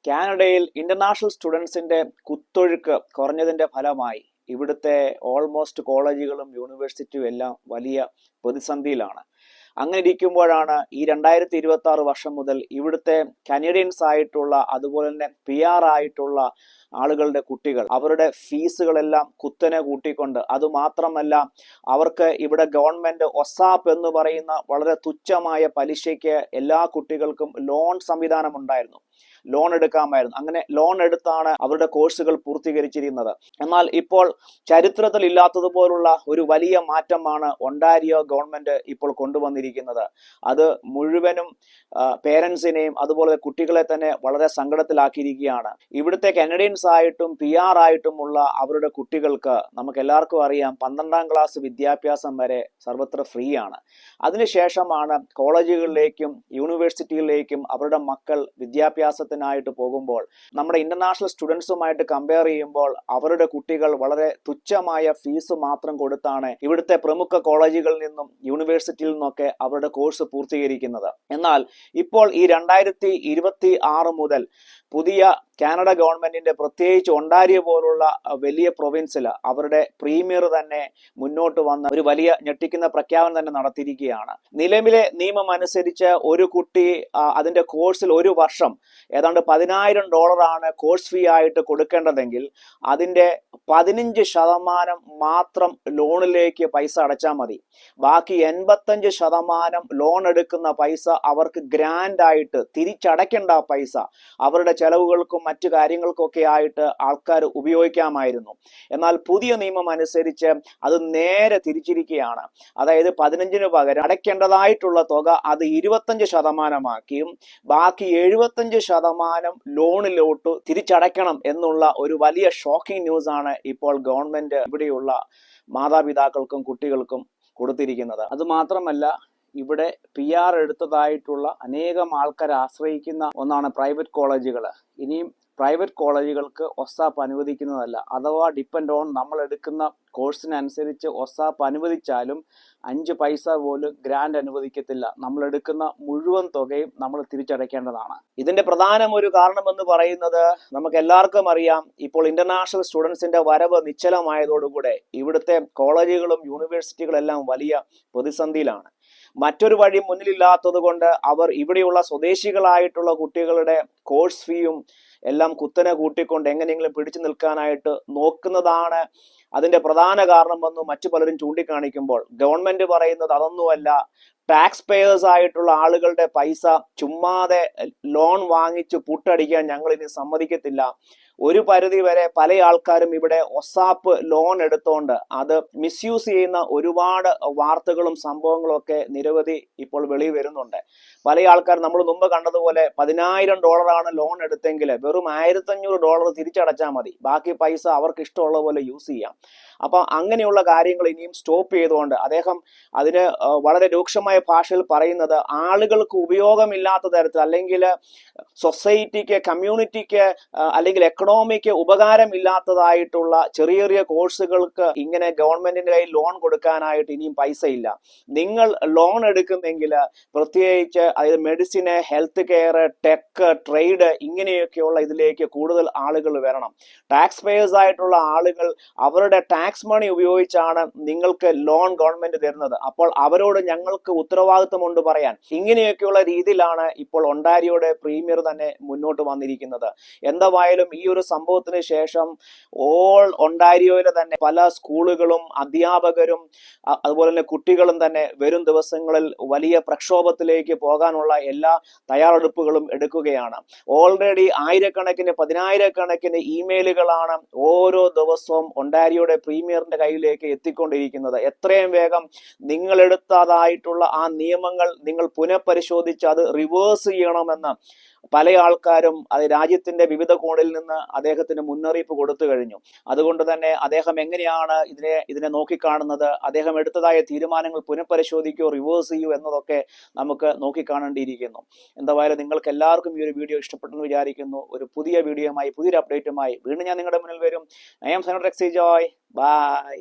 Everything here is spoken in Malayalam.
കാനഡയിൽ ഇന്റർനാഷണൽ സ്റ്റുഡൻസിന്റെ കുത്തൊഴുക്ക് കുറഞ്ഞതിന്റെ ഫലമായി ഇവിടുത്തെ ഓൾമോസ്റ്റ് കോളേജുകളും യൂണിവേഴ്സിറ്റിയും എല്ലാം വലിയ പ്രതിസന്ധിയിലാണ്. അങ്ങനെ ഇരിക്കുമ്പോഴാണ് ഈ 2026 വർഷം മുതൽ ഇവിടുത്തെ കനേഡിയൻസ് ആയിട്ടുള്ള അതുപോലെ തന്നെ PR ആയിട്ടുള്ള ആളുകളുടെ കുട്ടികൾ അവരുടെ ഫീസുകളെല്ലാം കുത്തനെ കൂട്ടിക്കൊണ്ട്, അതുമാത്രമല്ല അവർക്ക് ഇവിടെ ഗവൺമെന്റ് ഒസാപ്പ് എന്ന് പറയുന്ന വളരെ തുച്ഛമായ പലിശയ്ക്ക് എല്ലാ കുട്ടികൾക്കും ലോൺ സംവിധാനം ഉണ്ടായിരുന്നു. ലോൺ എടുക്കാമായിരുന്നു. അങ്ങനെ ലോൺ എടുത്താണ് അവരുടെ കോഴ്സുകൾ പൂർത്തീകരിച്ചിരുന്നത്. എന്നാൽ ഇപ്പോൾ ചരിത്രത്തിൽ ഇല്ലാത്തതുപോലുള്ള ഒരു വലിയ മാറ്റമാണ് ഒണ്ടാരിയോ ഗവൺമെന്റ് ഇപ്പോൾ കൊണ്ടുവന്നിരിക്കുന്നത്. അത് മുഴുവനും പേരൻസിനെയും അതുപോലെ കുട്ടികളെ തന്നെ വളരെ സങ്കടത്തിലാക്കിയിരിക്കുകയാണ്. ഇവിടുത്തെ കനഡിയൻസ് ആയിട്ടും PR ആയിട്ടുമുള്ള അവരുടെ കുട്ടികൾക്ക് നമുക്ക് എല്ലാവർക്കും അറിയാം 12ാം ക്ലാസ് വിദ്യാഭ്യാസം വരെ സർവത്ര ഫ്രീ ആണ്. അതിനുശേഷമാണ് കോളേജുകളിലേക്കും യൂണിവേഴ്സിറ്റികളിലേക്കും അവരുടെ മക്കൾ വിദ്യാഭ്യാസത്തിനായിട്ട് പോകുമ്പോൾ നമ്മുടെ ഇന്റർനാഷണൽ സ്റ്റുഡൻസുമായിട്ട് കമ്പയർ ചെയ്യുമ്പോൾ അവരുടെ കുട്ടികൾ വളരെ തുച്ഛമായ ഫീസ് മാത്രം കൊടുത്താണ് ഇവിടുത്തെ പ്രമുഖ കോളേജുകളിൽ നിന്നും യൂണിവേഴ്സിറ്റിയിൽ നിന്നൊക്കെ അവരുടെ കോഴ്സ് പൂർത്തീകരിക്കുന്നത്. എന്നാൽ ഇപ്പോൾ ഈ 2026 മുതൽ പുതിയ കാനഡ ഗവൺമെന്റിന്റെ പ്രത്യേകിച്ച് ഒണ്ടാരിയോ പോലുള്ള വലിയ പ്രൊവിൻസിൽ അവരുടെ പ്രീമിയർ തന്നെ മുന്നോട്ട് വന്ന് ഒരു വലിയ ഞെട്ടിക്കുന്ന പ്രഖ്യാപനം തന്നെ നടത്തിയിരിക്കുകയാണ്. നിലവിലെ നിയമം അനുസരിച്ച് ഒരു കുട്ടി അതിന്റെ കോഴ്സിൽ ഒരു വർഷം ഏതാണ്ട് $10,000 കോഴ്സ് ഫീ ആയിട്ട് കൊടുക്കേണ്ടതെങ്കിൽ അതിന്റെ 15% മാത്രം ലോണിലേക്ക് പൈസ അടച്ചാൽ മതി. ബാക്കി 85% ലോൺ എടുക്കുന്ന പൈസ അവർക്ക് ഗ്രാൻഡ് ആയിട്ട് തിരിച്ചടയ്ക്കേണ്ട പൈസ അവരുടെ ചെലവുകൾക്കും മറ്റു കാര്യങ്ങൾക്കൊക്കെ ആയിട്ട് ആൾക്കാർ ഉപയോഗിക്കാമായിരുന്നു. എന്നാൽ പുതിയ നിയമം അനുസരിച്ച് അത് നേരെ തിരിച്ചിരിക്കുകയാണ്. അതായത് 15 പകരം അടയ്ക്കേണ്ടതായിട്ടുള്ള തുക അത് 25% ബാക്കി 75% ലോണിലോട്ട് തിരിച്ചടയ്ക്കണം എന്നുള്ള ഒരു വലിയ ഷോക്കിംഗ് ന്യൂസ് ആണ് ഇപ്പോൾ ഗവൺമെന്റ് ഇവിടെയുള്ള മാതാപിതാക്കൾക്കും കുട്ടികൾക്കും കൊടുത്തിരിക്കുന്നത്. അത് മാത്രമല്ല, ഇവിടെ PR എടുത്തതായിട്ടുള്ള അനേകം ആൾക്കാർ ആശ്രയിക്കുന്ന ഒന്നാണ് പ്രൈവറ്റ് കോളേജുകൾ. ഇനിയും പ്രൈവറ്റ് കോളേജുകൾക്ക് ഒസാപ്പ് അനുവദിക്കുന്നതല്ല. അഥവാ ഡിപ്പെൻഡ് ഓൺ നമ്മൾ എടുക്കുന്ന കോഴ്സിനനുസരിച്ച് ഒസാപ്പ് അനുവദിച്ചാലും 5 പൈസ പോലും ഗ്രാൻഡ് അനുവദിക്കത്തില്ല. നമ്മൾ എടുക്കുന്ന മുഴുവൻ തുകയും നമ്മൾ തിരിച്ചടയ്ക്കേണ്ടതാണ്. ഇതിന്റെ പ്രധാന ഒരു കാരണമെന്ന് പറയുന്നത് നമുക്ക് എല്ലാവർക്കും അറിയാം, ഇപ്പോൾ ഇന്റർനാഷണൽ സ്റ്റുഡൻസിന്റെ വരവ് നിശ്ചലമായതോടുകൂടെ ഇവിടുത്തെ കോളേജുകളും യൂണിവേഴ്സിറ്റികളെല്ലാം വലിയ പ്രതിസന്ധിയിലാണ്. മറ്റൊരു വഴി മുന്നിലില്ലാത്തത് കൊണ്ട് അവർ ഇവിടെയുള്ള സ്വദേശികളായിട്ടുള്ള കുട്ടികളുടെ കോഴ്സ് ഫീയും എല്ലാം കുത്തനെ കൂട്ടിക്കൊണ്ട് എങ്ങനെയെങ്കിലും പിടിച്ചു നിൽക്കാനായിട്ട് നോക്കുന്നതാണ് അതിന്റെ പ്രധാന കാരണമെന്ന് മറ്റു പലരും ചൂണ്ടിക്കാണിക്കുമ്പോൾ ഗവൺമെന്റ് പറയുന്നത് അതൊന്നുമല്ല, ടാക്സ് പേയേഴ്സ് ആയിട്ടുള്ള ആളുകളുടെ പൈസ ചുമ്മാതെ ലോൺ വാങ്ങിച്ച് പുട്ടടിക്കാൻ ഞങ്ങൾ ഇനി സമ്മതിക്കത്തില്ല. ഒരു പരിധി വരെ പല ആൾക്കാരും ഇവിടെ ഒസാപ്പ് ലോൺ എടുത്തോണ്ട് അത് മിസ്യൂസ് ചെയ്യുന്ന ഒരുപാട് വാർത്തകളും സംഭവങ്ങളും ഒക്കെ നിരവധി ഇപ്പോൾ വെളി വരുന്നുണ്ട്. പല ആൾക്കാർ നമ്മൾ മുമ്പ് കണ്ടതുപോലെ $10,000 ലോൺ എടുത്തെങ്കിൽ വെറും $1,500 തിരിച്ചടച്ചാൽ മതി. ബാക്കി പൈസ അവർക്ക് ഇഷ്ടമുള്ള പോലെ യൂസ് ചെയ്യാം. അപ്പൊ അങ്ങനെയുള്ള കാര്യങ്ങൾ ഇനിയും സ്റ്റോപ്പ് ചെയ്തുകൊണ്ട് അദ്ദേഹം അതിന് വളരെ രൂക്ഷമായ ഭാഷയിൽ പറയുന്നത് ആളുകൾക്ക് ഉപയോഗമില്ലാത്ത തരത്തിൽ അല്ലെങ്കിൽ സൊസൈറ്റിക്ക്, കമ്മ്യൂണിറ്റിക്ക് അല്ലെങ്കിൽ എക്കണോമിക്ക് ഉപകാരമില്ലാത്തതായിട്ടുള്ള ചെറിയ ചെറിയ കോഴ്സുകൾക്ക് ഇങ്ങനെ ഗവൺമെന്റിന്റെ കയ്യിൽ ലോൺ കൊടുക്കാനായിട്ട് ഇനിയും പൈസ ഇല്ല. നിങ്ങൾ ലോൺ എടുക്കുന്നെങ്കിൽ പ്രത്യേകിച്ച് അതായത് medicine, health care, tech, trade ഇങ്ങനെയൊക്കെയുള്ള ഇതിലേക്ക് കൂടുതൽ ആളുകൾ വരണം. ടാക്സ് പേയേഴ്സ് ആയിട്ടുള്ള ആളുകൾ അവരുടെ ടാക്സ് മണി ഉപയോഗിച്ചാണ് നിങ്ങൾക്ക് ലോൺ ഗവൺമെന്റ് തരുന്നത്. അപ്പോൾ അവരോട് ഞങ്ങൾക്ക് ഉത്തരവാദിത്വമുണ്ട് പറയാൻ. ഇങ്ങനെയൊക്കെയുള്ള രീതിയിലാണ് ഇപ്പോൾ ഒണ്ടാരിയോയുടെ പ്രീമിയർ തന്നെ മുന്നോട്ട് വന്നിരിക്കുന്നത്. എന്തായാലും ഈ ഒരു സംഭവത്തിന് ശേഷം ഓൾ ഒണ്ടാരിയോയിലെ തന്നെ പല സ്കൂളുകളും അധ്യാപകരും അതുപോലെ തന്നെ കുട്ടികളും തന്നെ വരും ദിവസങ്ങളിൽ വലിയ പ്രക്ഷോഭത്തിലേക്ക് പോകാനുള്ള എല്ലാ തയ്യാറെടുപ്പുകളും എടുക്കുകയാണ്. ഓൾറെഡി ആയിരക്കണക്കിന് 10,000-കണക്കിന് ഇമെയിലുകളാണ് ഓരോ ദിവസവും ഒണ്ടാരിയോയുടെ പ്രീമിയറിന്റെ കയ്യിലേക്ക് എത്തിക്കൊണ്ടിരിക്കുന്നത്. എത്രയും വേഗം നിങ്ങൾ എടുത്തതായിട്ടുള്ള ആ നിയമങ്ങൾ നിങ്ങൾ പുനഃപരിശോധിച്ച് അത് റിവേഴ്സ് ചെയ്യണമെന്ന് പല ആൾക്കാരും അത് രാജ്യത്തിന്റെ വിവിധ കോണിൽ നിന്ന് അദ്ദേഹത്തിന് മുന്നറിയിപ്പ് കൊടുത്തു കഴിഞ്ഞു. അതുകൊണ്ട് തന്നെ അദ്ദേഹം എങ്ങനെയാണ് ഇതിനെ നോക്കിക്കാണുന്നത്, അദ്ദേഹം എടുത്തതായ തീരുമാനങ്ങൾ പുനഃപരിശോധിക്കുകയോ റിവേഴ്സ് ചെയ്യൂ എന്നതൊക്കെ നമുക്ക് നോക്കിക്കാണേണ്ടിയിരിക്കുന്നു. എന്തായാലും നിങ്ങൾക്ക് എല്ലാവർക്കും ഈ ഒരു വീഡിയോ ഇഷ്ടപ്പെട്ടെന്ന് വിചാരിക്കുന്നു. ഒരു പുതിയ വീഡിയോയുമായി പുതിയൊരു അപ്ഡേറ്റുമായി വീണ്ടും ഞാൻ നിങ്ങളുടെ മുന്നിൽ വരും. ഐ ആം സൈനോർ ടെക്സി ജോയ്. ബൈ.